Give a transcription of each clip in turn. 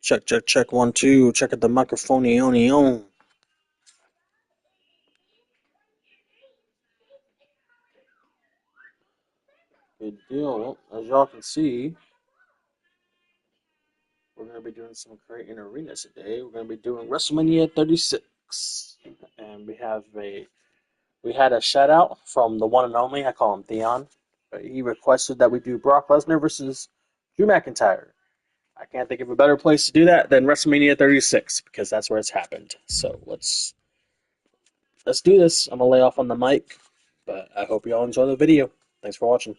Check, check, check. 1, 2. Check at the microphone. On. Good deal. Well, as y'all can see, we're going to be doing some creating arenas today. We're going to be doing WrestleMania 36. And we had a shout out from the one and only, I call him Theon. But he requested that we do Brock Lesnar versus Drew McIntyre. I can't think of a better place to do that than WrestleMania 36 because that's where it's happened. So let's do this. I'm gonna lay off on the mic, but I hope you all enjoy the video. Thanks for watching.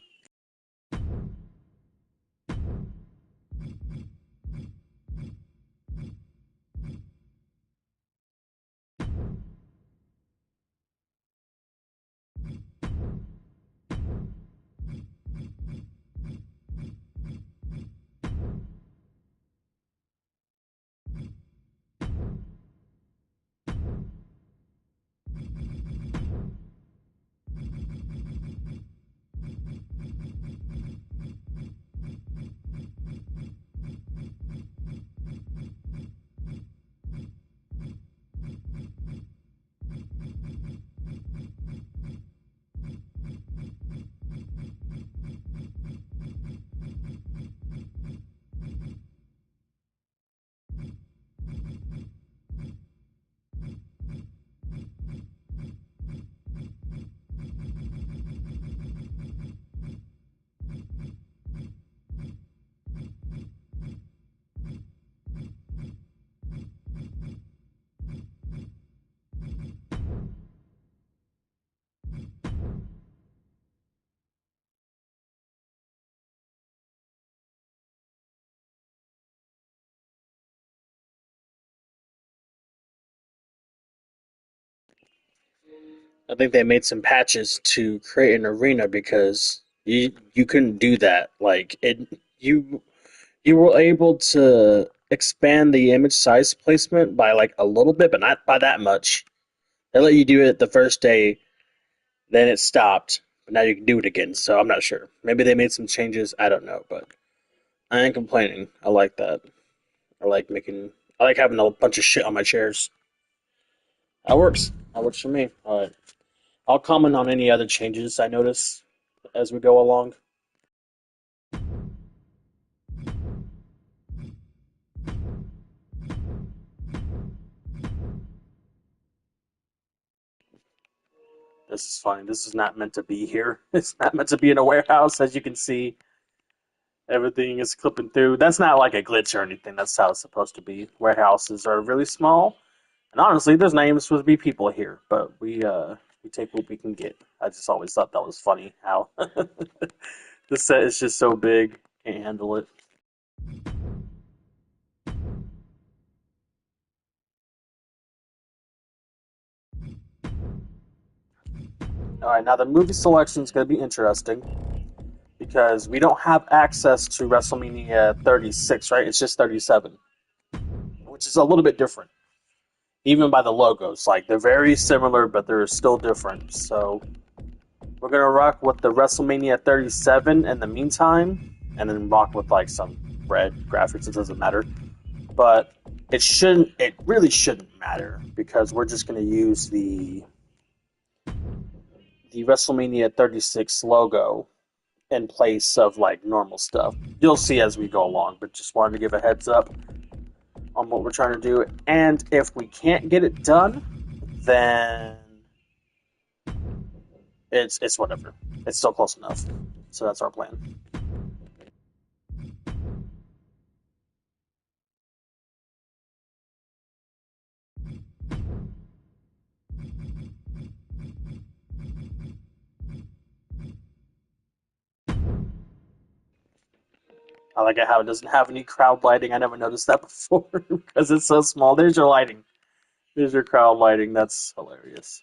I think they made some patches to create an arena because you couldn't do that. Like you were able to expand the image size placement by like a little bit, but not by that much. They let you do it the first day, then it stopped, but now you can do it again. So I'm not sure. Maybe they made some changes. I don't know, but I ain't complaining. I like that. I like making. I like having a bunch of shit on my chairs. That works. That works for me. All right. I'll comment on any other changes I notice as we go along. This is funny. This is not meant to be here. It's not meant to be in a warehouse. As you can see, everything is clipping through. That's not like a glitch or anything. That's how it's supposed to be. Warehouses are really small, and honestly, there's not even supposed to be people here. But we take what we can get. I just always thought that was funny how the set is just so big, can't handle it. All right, now the movie selection is going to be interesting because we don't have access to WrestleMania 36, right? It's just 37, which is a little bit different, even by the logos. Like they're very similar, but they're still different. So we're gonna rock with the WrestleMania 37 in the meantime, and then rock with like some red graphics. It doesn't matter, but it shouldn't. It really shouldn't matter because we're just gonna use the WrestleMania 36 logo in place of like normal stuff. You'll see as we go along, but just wanted to give a heads up on what we're trying to do. And if we can't get it done, then it's whatever. It's still close enough. So that's our plan. I like how it doesn't have any crowd lighting. I never noticed that before because it's so small. There's your lighting. There's your crowd lighting. That's hilarious.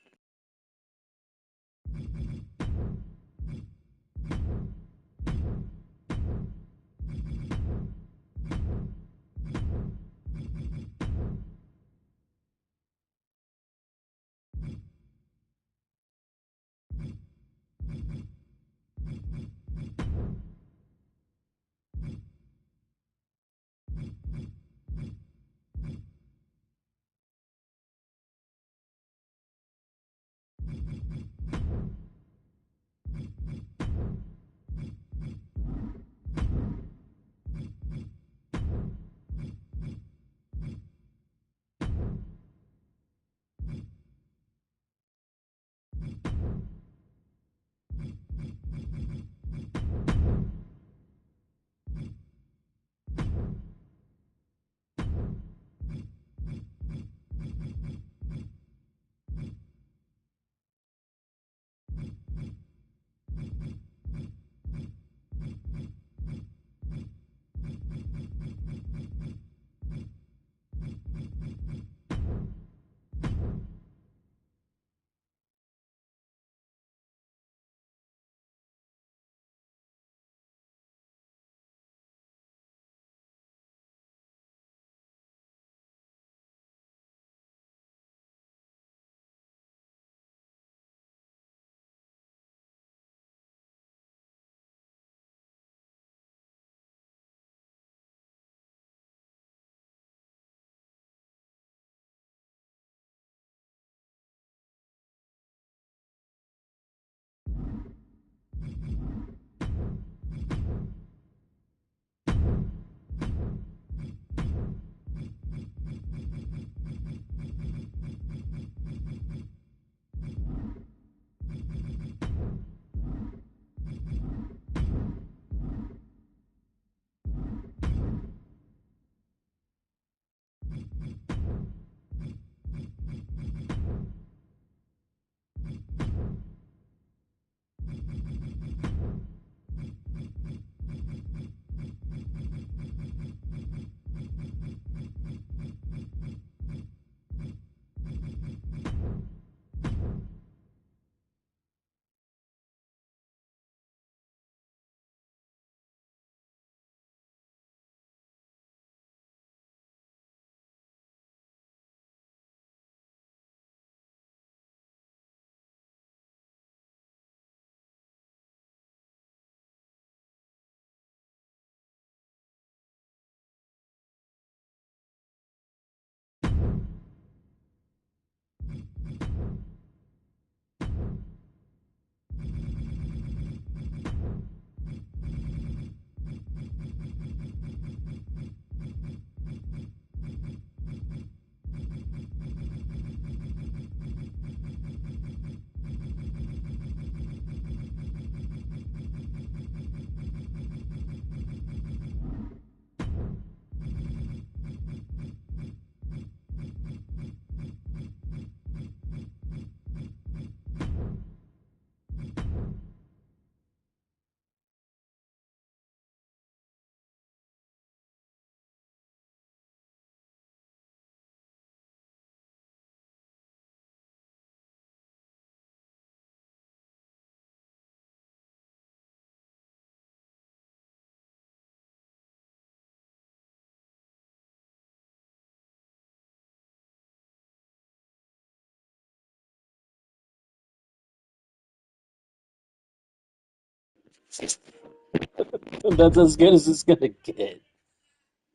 That's as good as it's gonna get.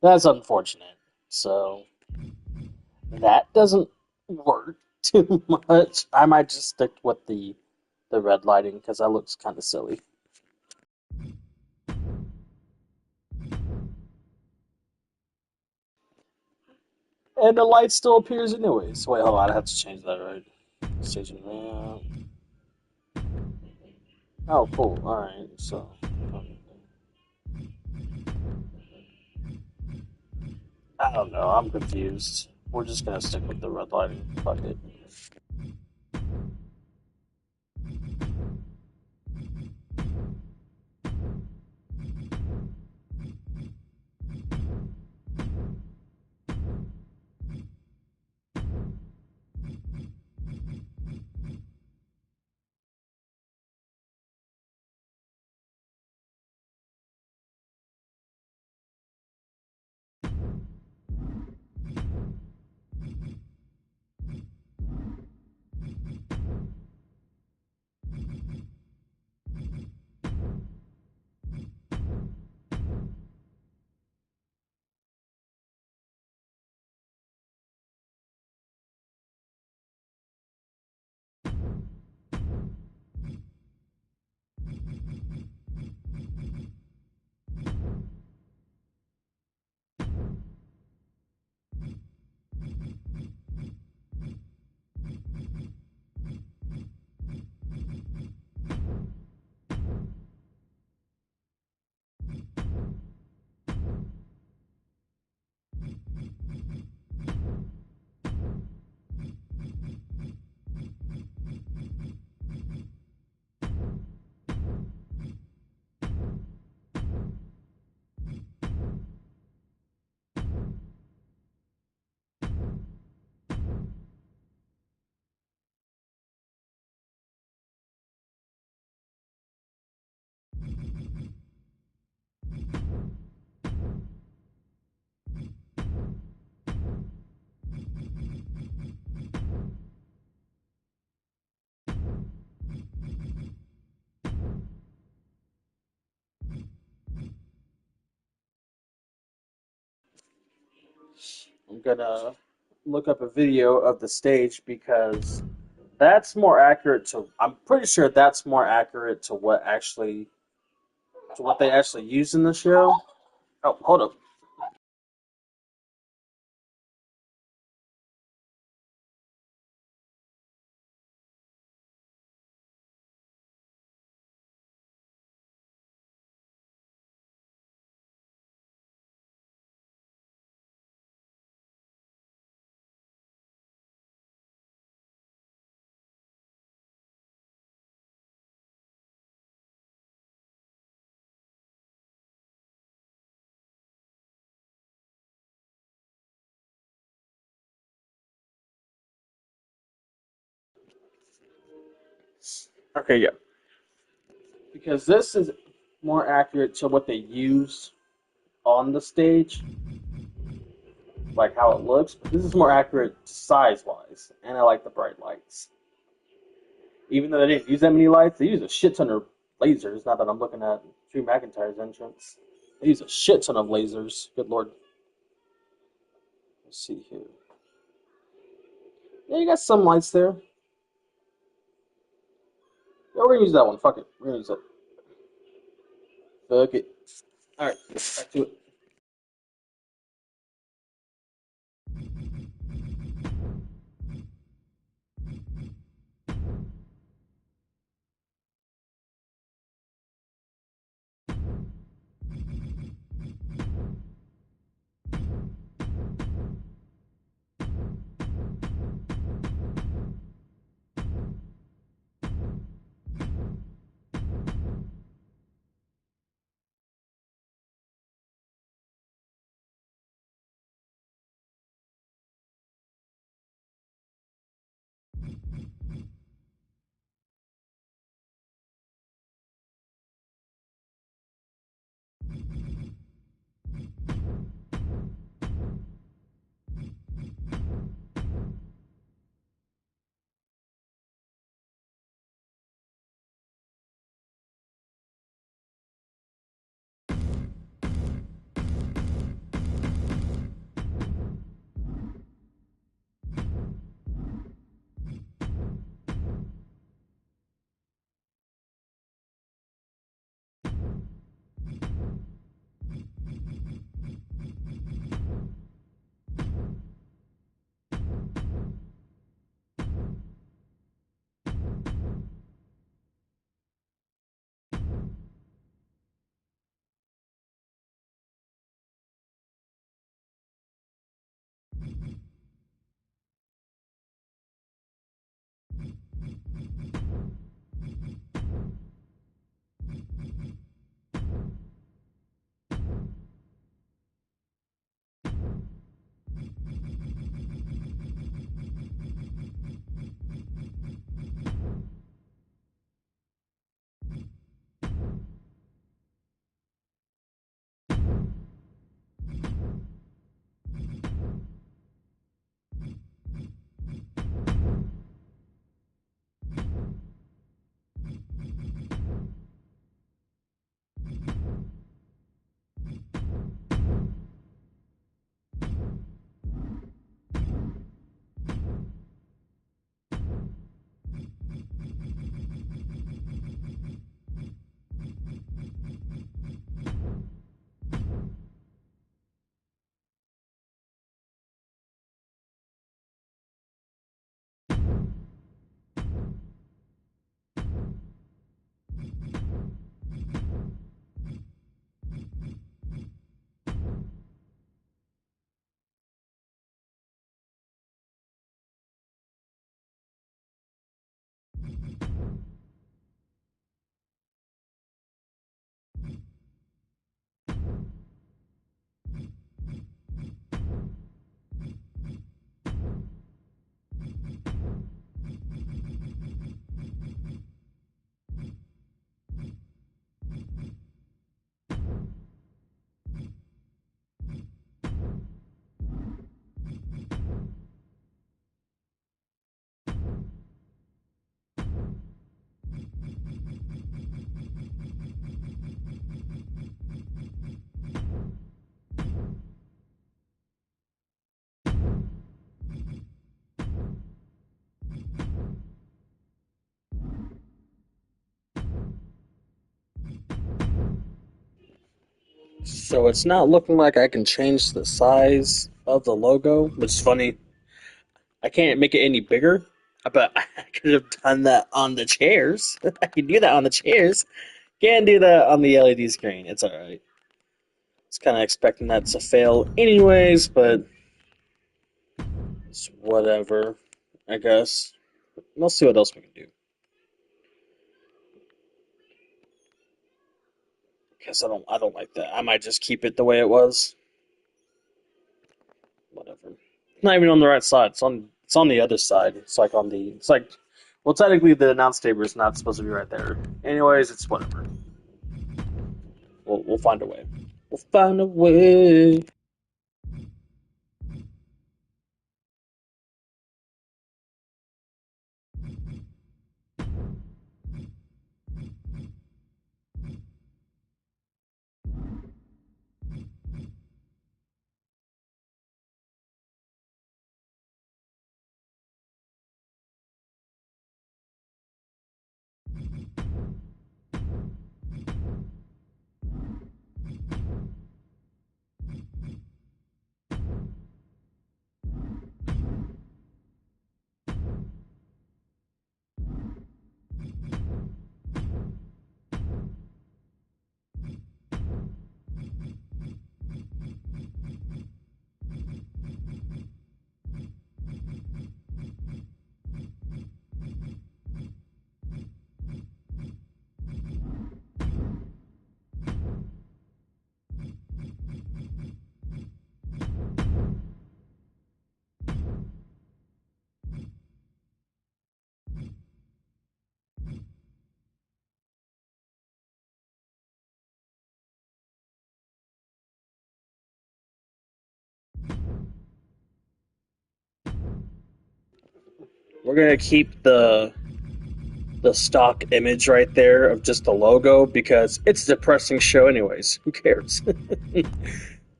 That's unfortunate. So that doesn't work too much. I might just stick with the red lighting because that looks kind of silly. And the light still appears anyways. Wait, hold on. I have to change that, right? Station layout. Oh, cool. All right. So, I don't know. I'm confused. We're just gonna stick with the red lighting. Fuck it. I'm gonna look up a video of the stage because that's more accurate to. I'm pretty sure that's more accurate to what they actually use in the show. Oh, hold up. Okay, yeah, because this is more accurate to what they use on the stage, like how it looks. But this is more accurate size wise, and I like the bright lights. Even though they didn't use that many lights, they used a shit ton of lasers. Not that I'm looking at Drew McIntyre's entrance. They use a shit ton of lasers. Good lord. Let's see here. Yeah, you got some lights there. Yeah, we're gonna use that one. Fuck it. We're gonna use it. Fuck it. Alright, back to it. So it's not looking like I can change the size of the logo, which is funny. I can't make it any bigger, but I could have done that on the chairs. I can do that on the chairs. Can't do that on the LED screen. It's alright. It's kind of expecting that to fail anyways, but it's whatever, I guess. We'll see what else we can do. Guess I don't like that. I might just keep it the way it was. Whatever. It's not even on the right side. It's on the other side. It's like on the it's like well technically the announce table is not supposed to be right there. Anyways, it's whatever. We'll find a way. We'll find a way. We're gonna keep the stock image right there of just the logo because it's a depressing show anyways. Who cares?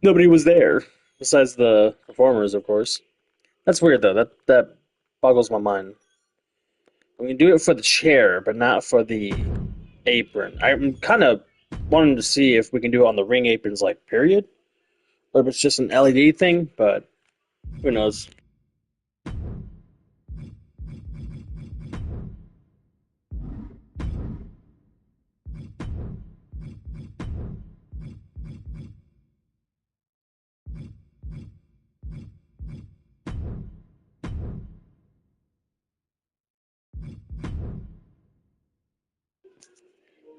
Nobody was there besides the performers, of course. That's weird though. That boggles my mind. We can do it for the chair, but not for the apron. I'm kind of wanting to see if we can do it on the ring aprons, like period, or if it's just an LED thing. But who knows?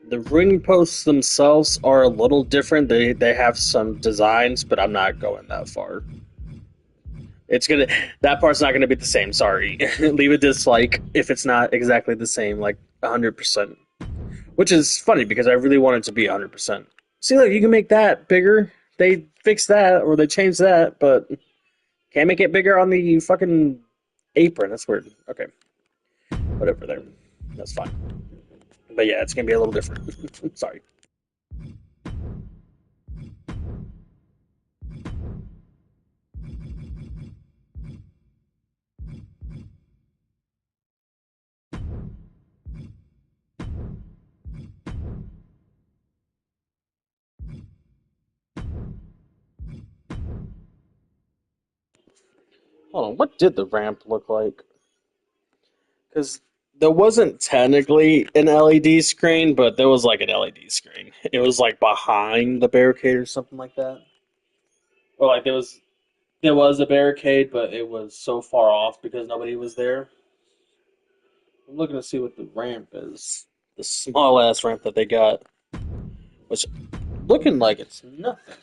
The ring posts themselves are a little different. They have some designs, but I'm not going that far. It's gonna that part's not gonna be the same. Sorry, leave a dislike if it's not exactly the same, like 100%. Which is funny because I really want it to be 100%. See, look, you can make that bigger. They fixed that or they changed that, but can't make it bigger on the fucking apron. That's weird. Okay, whatever. There, that's fine. But yeah, it's gonna be a little different. Sorry. Hold on. What did the ramp look like? Because there wasn't technically an LED screen, but there was like an LED screen. It was like behind the barricade or something like that. Or like there was a barricade, but it was so far off because nobody was there. I'm looking to see what the ramp is. The small ass ramp that they got, which looking like it's nothing.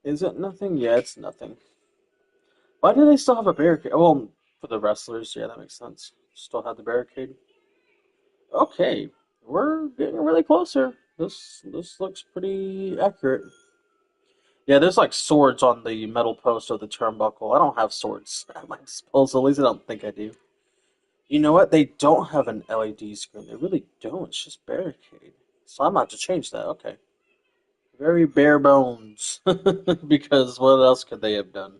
Is it nothing? Yeah, it's nothing. Why do they still have a barricade? Well, for the wrestlers, yeah, that makes sense. Still have the barricade. Okay, we're getting really closer. This looks pretty accurate. Yeah, there's like swords on the metal post of the turnbuckle. I don't have swords at my disposal. At least I don't think I do. You know what? They don't have an LED screen. They really don't. It's just barricade. So I'm about to change that. Okay. Very bare bones. Because what else could they have done?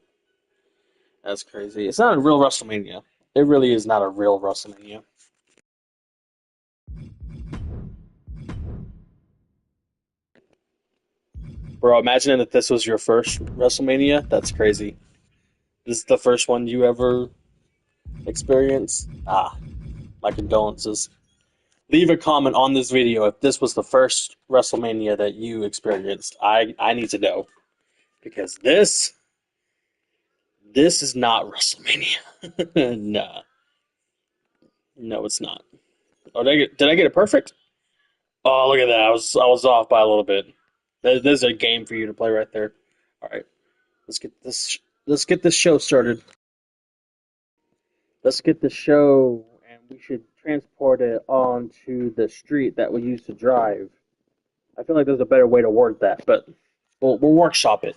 That's crazy. It's not a real WrestleMania. It really is not a real WrestleMania. Bro, imagine if this was your first WrestleMania. That's crazy. This is the first one you ever experienced. Ah, my condolences. Leave a comment on this video if this was the first WrestleMania that you experienced. I need to know because this is not WrestleMania. Nah, no, it's not. Oh, did I get it perfect? Oh, look at that. I was off by a little bit. There's a game for you to play right there. All right, let's get this show started. Let's get the show, and we should transport it onto the street that we used to drive. I feel like there's a better way to word that, but we'll workshop it.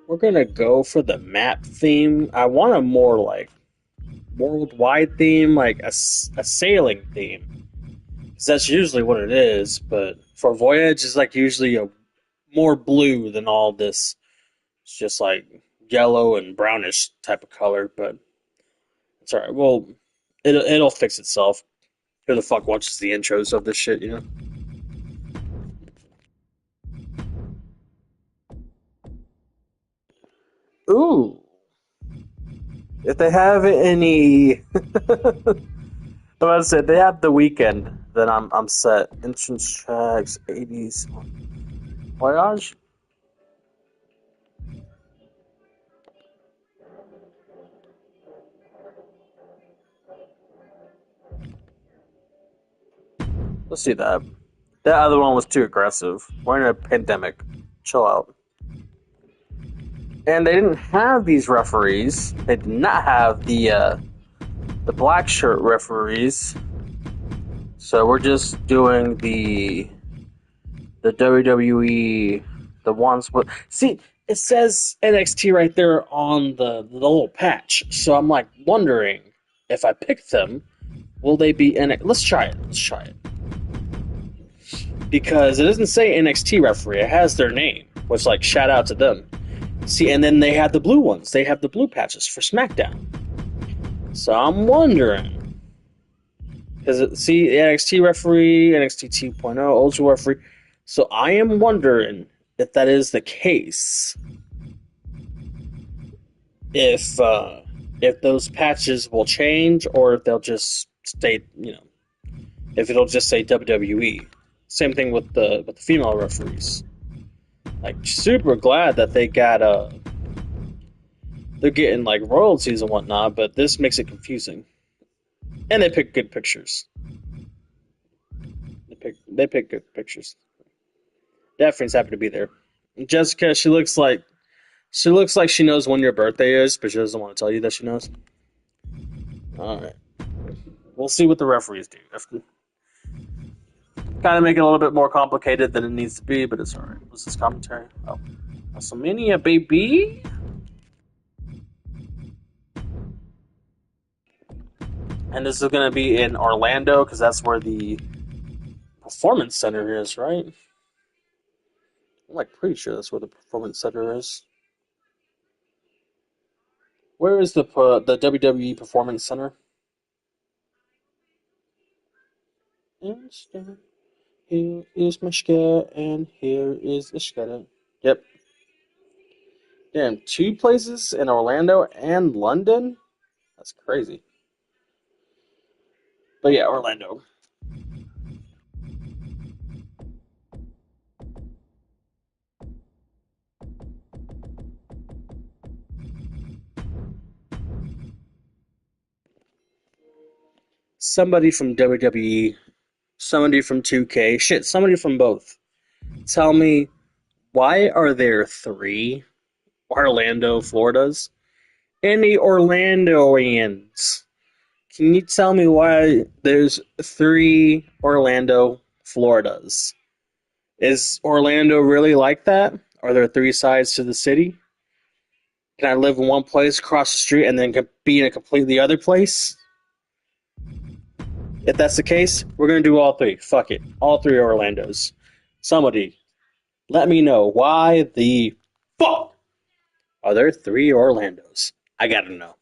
We're gonna go for the map theme. I want a more like worldwide theme, like a sailing theme. 'Cause that's usually what it is, but for Voyage, it's like usually a more blue than all this. It's just like yellow and brownish type of color, but it's alright. Well, it'll fix itself. Who the fuck watches the intros of this shit, you know? Ooh, if they have any, I'm about to say if they have the weekend, then I'm set. Entrance tracks, 80s, Voyage. Let's see that. That other one was too aggressive. We're in a pandemic. Chill out. And they didn't have these referees. They did not have the black shirt referees. So we're just doing the WWE, the ones with. See, it says NXT right there on the little patch. So I'm like wondering if I pick them, will they be NXT? Let's try it. Let's try it because it doesn't say NXT referee. It has their name, which like shout out to them. See, and then they have the blue ones. They have the blue patches for SmackDown. So I'm wondering because see NXT referee, NXT 2.0, Ultra referee. So I am wondering if that is the case. If those patches will change or if they'll just stay, if it'll just say WWE. Same thing with the female referees. Like super glad that they got they're getting like royalties and whatnot, but this makes it confusing. And they pick good pictures. They pick good pictures. Daphne's happy to be there. Jessica, she looks like she knows when your birthday is, but she doesn't want to tell you that she knows. All right, we'll see what the referees do. Kind of make it a little bit more complicated than it needs to be, but it's all right. What's this commentary? Oh, WrestleMania, baby. And this is going to be in Orlando because that's where the Performance Center is, right? I'm like pretty sure that's where the Performance Center is. Where is the WWE Performance Center? Here is my scare, and here is the scatter. Yep. Damn, two places in Orlando and London? That's crazy. But yeah, Orlando. somebody from WWE, somebody from 2K, shit, somebody from both. Tell me, why are there three Orlando, Floridas? Any Orlandoians? Can you tell me why there's three Orlando, Floridas? Is Orlando really like that? Are there three sides to the city? Can I live in one place across the street and then be in a completely other place? If that's the case, we're gonna do all three. Fuck it. All three Orlandos. Somebody, let me know why the fuck are there three Orlandos? I gotta know.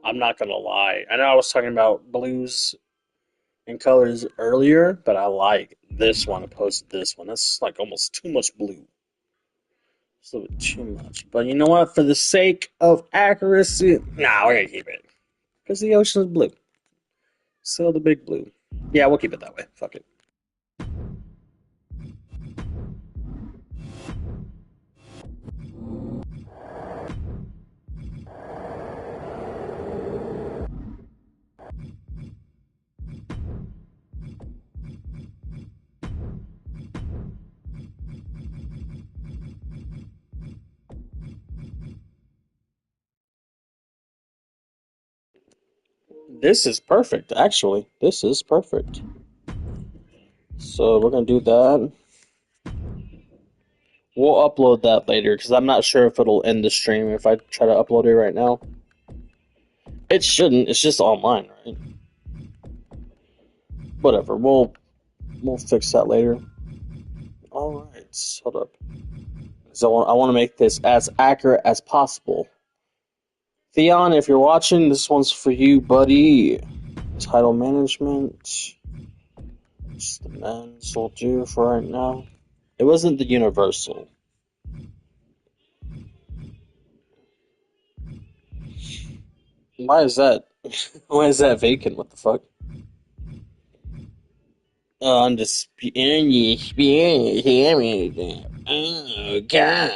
I'm not gonna lie. I know I was talking about blues and colors earlier, but I like this one opposed to this one. That's like almost too much blue. It's a little bit too much. But you know what? For the sake of accuracy, nah, we're gonna keep it. Because the ocean is blue. So the big blue. Yeah, we'll keep it that way. Fuck it. This is perfect, actually. This is perfect. So we're gonna do that. We'll upload that later because I'm not sure if it'll end the stream if I try to upload it right now. It shouldn't. It's just online, right? Whatever. We'll fix that later. All right. Hold up. So I want to make this as accurate as possible. Theon, if you're watching, this one's for you, buddy. Title management. Just the men's will do for right now. It wasn't the universal. Why is that? Why is that vacant? What the fuck? Oh, I'm just Oh god.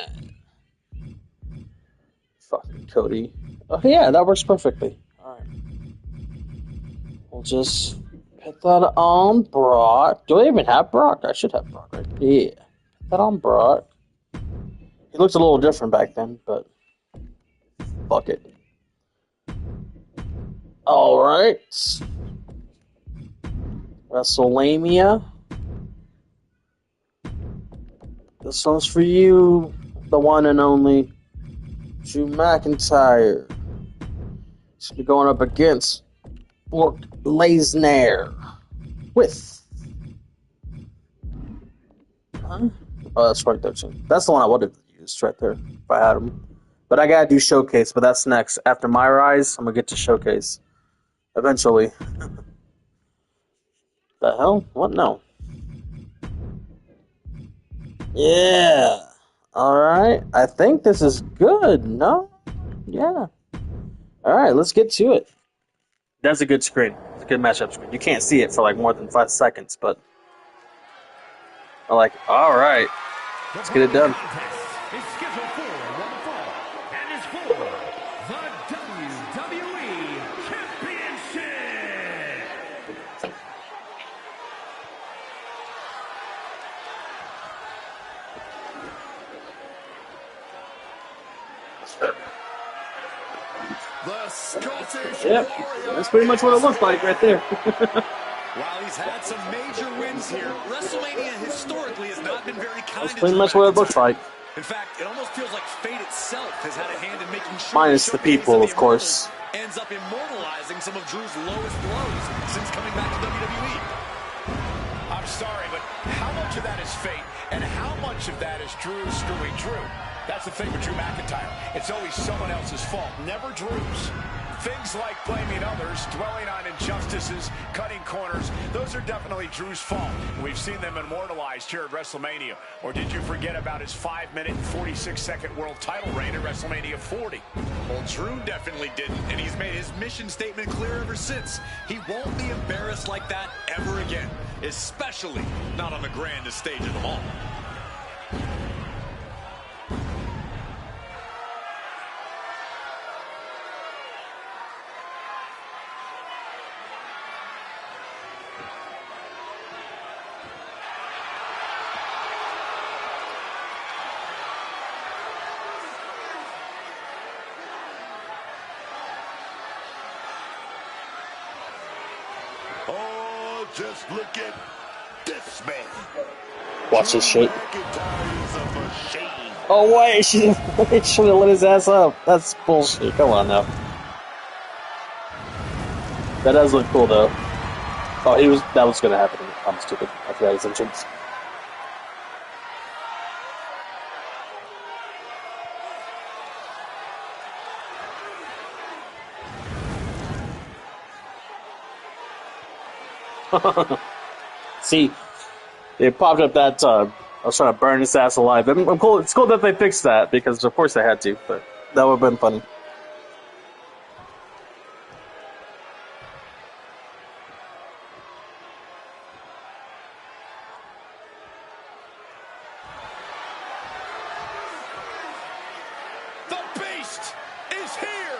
Fucking Cody. Oh yeah, that works perfectly. Alright. We'll just put that on Brock. Do I even have Brock? I should have Brock, right? Yeah. Put that on Brock. He looked a little different back then, but fuck it. Alright. WrestleMania. This one's for you, the one and only Drew McIntyre. He's gonna be going up against Brock Lesnar with. Huh? Oh, that's right there too. That's the one I would have used right there if I had him. But I gotta do Showcase, but that's next. After my rise, I'm gonna get to Showcase. Eventually. The hell? What? No. Yeah. Alright. I think this is good. No? Yeah. Alright, let's get to it. That's a good screen. It's a good matchup screen. You can't see it for like more than 5 seconds, but I'm like, alright. Let's get it done. Is scheduled for one fall and is for the WWE Championship. The Scottish Yep, Warrior. that's pretty much what it looks like right there. While he's had some major wins here, WrestleMania historically has not been very kind. That's pretty much what it looks like. In fact, it almost feels like fate itself has had a hand in making sure minus the people, of course. Ends up immortalizing some of Drew's lowest blows since coming back to WWE. I'm sorry, but how much of that is fate and how much of that is Drew screwing Drew? That's the thing with Drew McIntyre. It's always someone else's fault, never Drew's. Things like blaming others, dwelling on injustices, cutting corners, those are definitely Drew's fault. We've seen them immortalized here at WrestleMania. Or did you forget about his 5-minute and 46-second world title reign at WrestleMania 40? Well, Drew definitely didn't, and he's made his mission statement clear ever since. He won't be embarrassed like that ever again, especially not on the grandest stage of them all. Oh, just look at this man. Watch this shit. McIntyre is a machine. Oh wait, she should have lit his ass up. That's bullshit. Come on now. That does look cool though. Oh, that was gonna happen. I'm stupid. I forgot his entrance. See, it popped up that time. I was trying to burn his ass alive. I'm cool. It's cool that they fixed that because, of course, they had to. But that would have been fun. The Beast is here!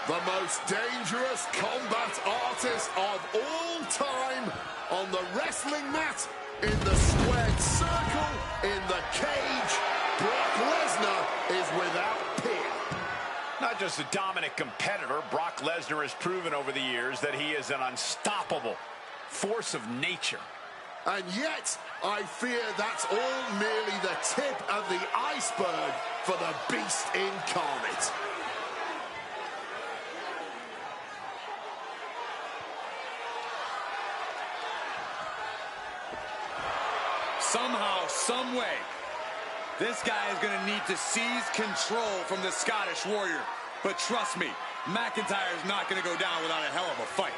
The most dangerous combat artist of all time on the wrestling mat, in the squared circle, in the cage. Brock Lesnar is without peer. Not just a dominant competitor, Brock Lesnar has proven over the years that he is an unstoppable force of nature. And yet, I fear that's all merely the tip of the iceberg for the Beast incarnate. Somehow, some way, this guy is going to need to seize control from the Scottish Warrior. But trust me, McIntyre is not going to go down without a hell of a fight.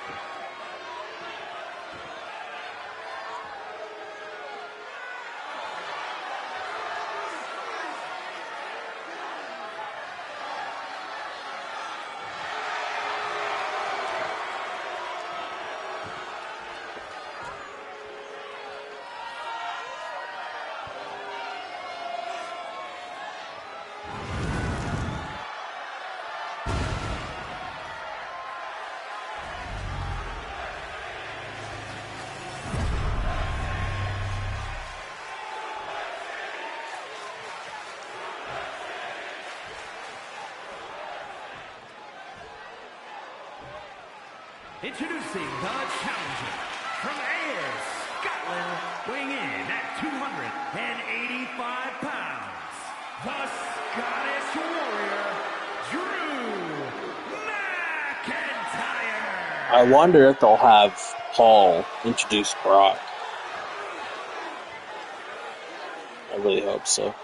Introducing the challenger from Ayr, Scotland, weighing in at 285 pounds, the Scottish Warrior, Drew McIntyre. I wonder if they'll have Paul introduce Brock. I really hope so.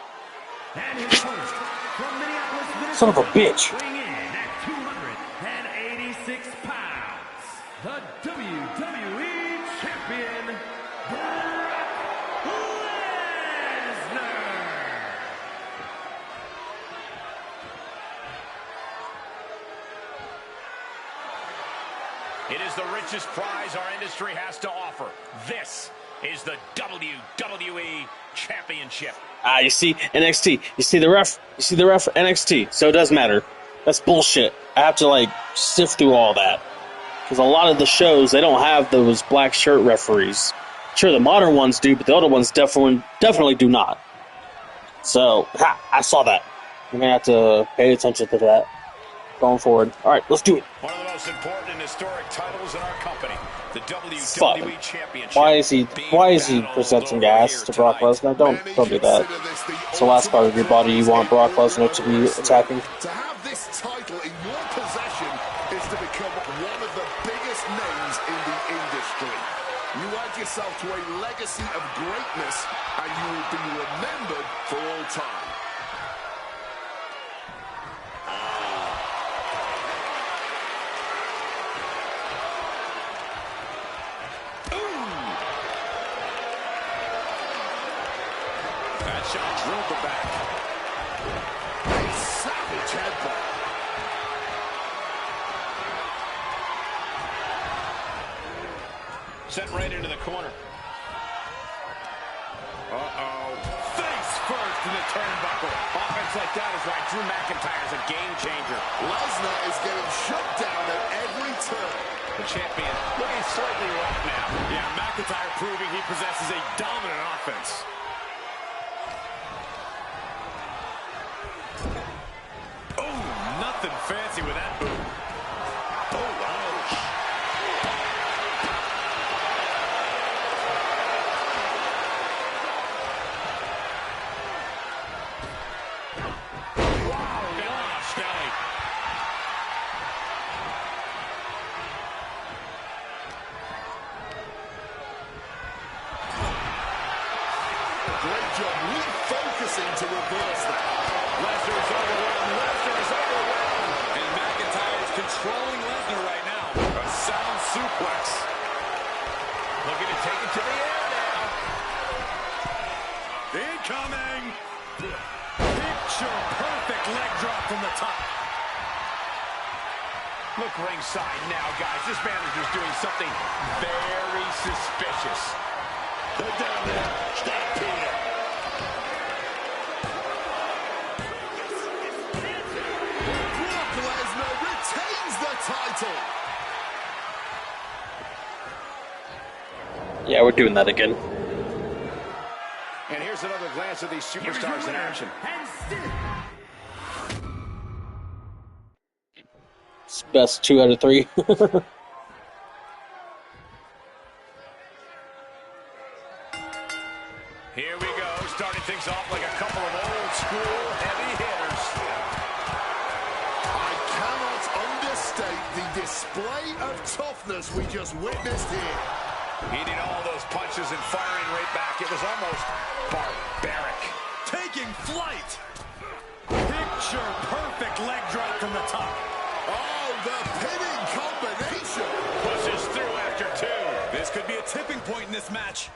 And his opponent from Minneapolis, Minnesota, Son of a bitch. weighing in at 286 pounds, the WWE Champion, Brock Lesnar. It is the richest prize our industry has to offer. This is the WWE Championship. You see NXT. You see the ref NXT. So it does matter. That's bullshit. I have to sift through all that because a lot of the shows they don't have those black shirt referees. Sure, the modern ones do, but the older ones definitely do not. So I saw that. I'm gonna have to pay attention to that going forward. All right, let's do it. One of the most important and historic titles in our company, the Fuck. WWE Championship. Why is he presenting gas to Brock Lesnar? Don't do that. It's the last part of your body you want Brock Lesnar to be attacking. To have this title in your possession is to become one of the biggest names in the industry. You add yourself to a legacy of greatness, and you will be remembered for all time. drilled the back. A savage headbutt. Sent right into the corner. Uh-oh. Face first in the turnbuckle. Offense like that is why Drew McIntyre's a game changer. Lesnar is getting shut down at every turn. The champion looking slightly rough now. Yeah, McIntyre proving he possesses a dominant offense. Oh, nothing fancy with that boot. Oh, ouch. Wow, gosh, Nelly. Great job refocusing to reverse that. Lesnar is overwhelmed. Lesnar is overwhelmed. And McIntyre is controlling Lesnar right now. A sound suplex. Looking to take it to the air now. Incoming. Picture perfect leg drop from the top. Look ringside now, guys. This manager's doing something very suspicious. They're down there. Stampede. Brock Lesnar retains the title. Yeah, we're doing that again. And here's another glance at these superstars in action. It's best 2 out of 3. Here we go, starting things off like a couple of old school heavy hitters. I cannot understate the display of toughness we just witnessed here. Eating all those punches and firing right back. It was almost barbaric. Taking flight. Picture perfect leg drop from the top. Oh, the pinning combination. Pushes through after 2. This could be a tipping point in this match.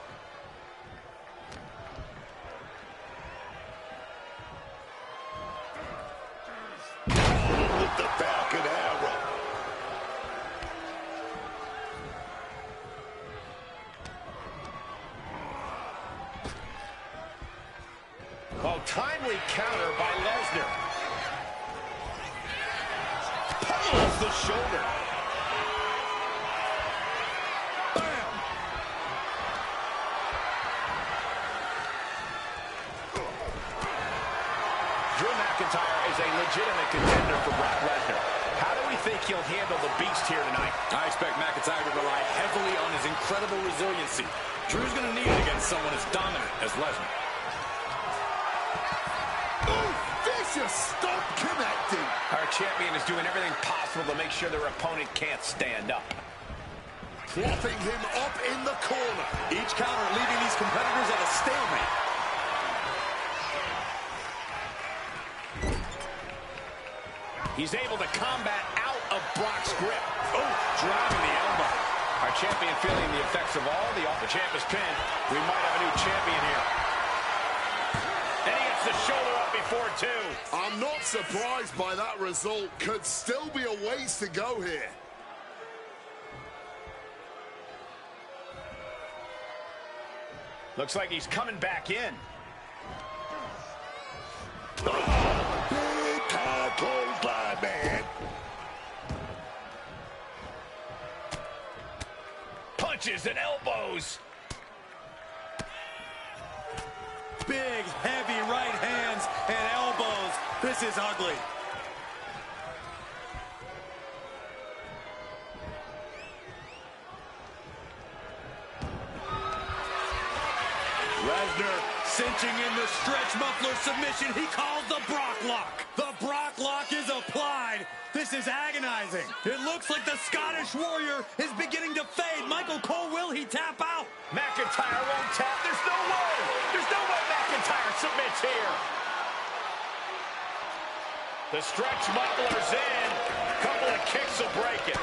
With the Falcon Arrow. Oh, timely counter by Lesnar. Pulls the shoulder. Bam. Drew McIntyre is a legitimate contender for Brock Lesnar. How do we think he'll handle the beast here tonight? I expect McIntyre to rely heavily on his incredible resiliency. Drew's going to need it against someone as dominant as Lesnar. Oh, vicious stomp connecting. Our champion is doing everything possible to make sure their opponent can't stand up. Propping him up in the corner. Each counter leaving these competitors at a stalemate. He's able to combat out of Brock's grip. Oh, driving the elbow. Our champion feeling the effects of all the champ is pinned. We might have a new champion here. And he gets the shoulder up before 2. I'm not surprised by that result. Could still be a ways to go here. Looks like he's coming back in. Big time clothesline, man. Punches and elbows. Big, heavy right hands and elbows. This is ugly. Lesnar cinching in the stretch muffler submission. He calls the Brock lock. The Brock lock is applied. This is agonizing. It looks like the Scottish Warrior is beginning to fade. Michael Cole, will he tap out? McIntyre won't tap. There's no way. There's no way McIntyre submits here. The stretch muffler's in. A couple of kicks will break it.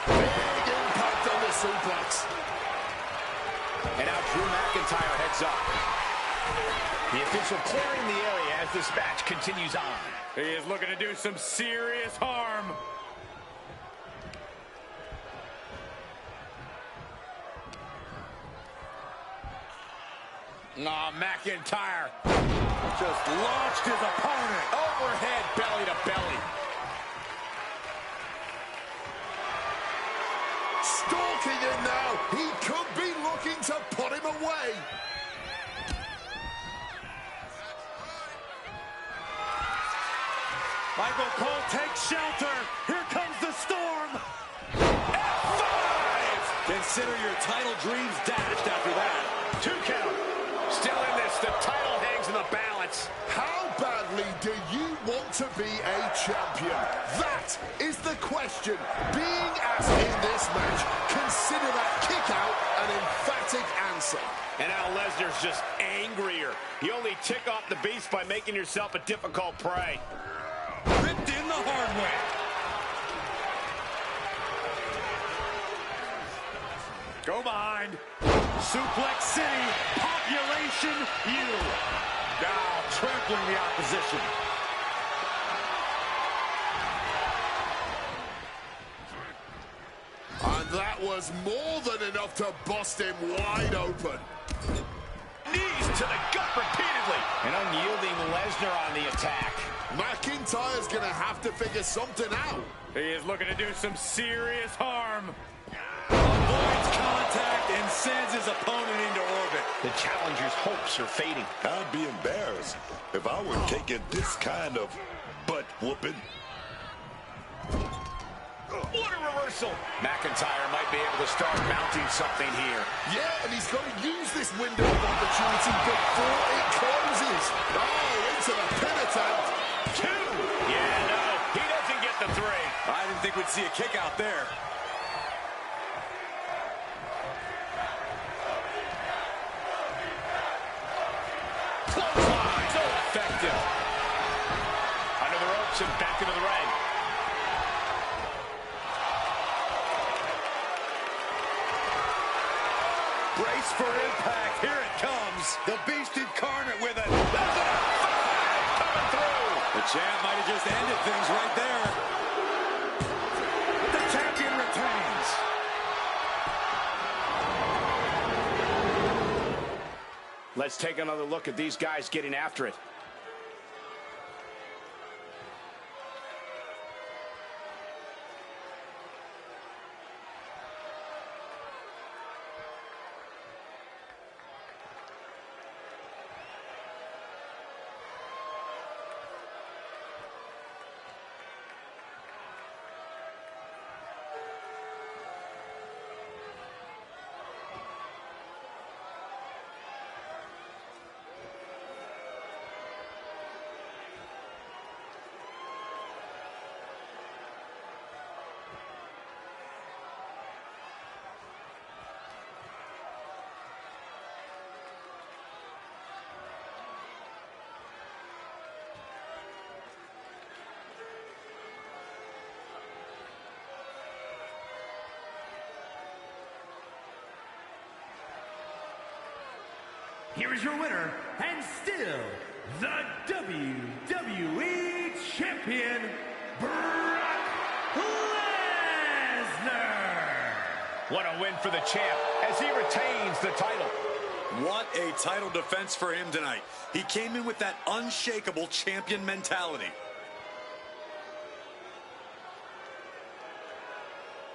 Big impact on the suplex. official clearing the area as this match continues on. He is looking to do some serious harm. McIntyre just launched his opponent. Overhead, belly to belly. Stalking him now. He could be looking to put him away. Michael Cole takes shelter. Here comes the storm. F5! Consider your title dreams dashed after that. 2 count. Still in this. The title hangs in the balance. How badly do you want to be a champion? That is the question. Being asked in this match, consider that kick out an emphatic answer. And now Lesnar's just angrier. You only tick off the beast by making yourself a difficult prey. Ripped in the hard way. Go behind. Suplex City. Population U. Now trampling the opposition. And that was more than enough to bust him wide open. Knees to the gut repeatedly. An unyielding Lesnar on the attack. McIntyre's going to have to figure something out. He is looking to do some serious harm. Avoids contact and sends his opponent into orbit. The challenger's hopes are fading. I'd be embarrassed if I were taking this kind of butt whooping. What a reversal. McIntyre might be able to start mounting something here. Yeah, and he's got to use this window of opportunity before it closes. Oh, into the pin attempt. 2. Yeah, no, he doesn't get the 3. I didn't think we'd see a kick out there. Clothesline. So effective. Under the ropes and back into the ring. Brace for impact. Here it comes. The Beast Incarnate with it. Coming through. The champ might have just ended things right there. The champion retains. Let's take another look at these guys getting after it. Here is your winner, and still the WWE Champion, Brock Lesnar. What a win for the champ as he retains the title. What a title defense for him tonight. He came in with that unshakable champion mentality.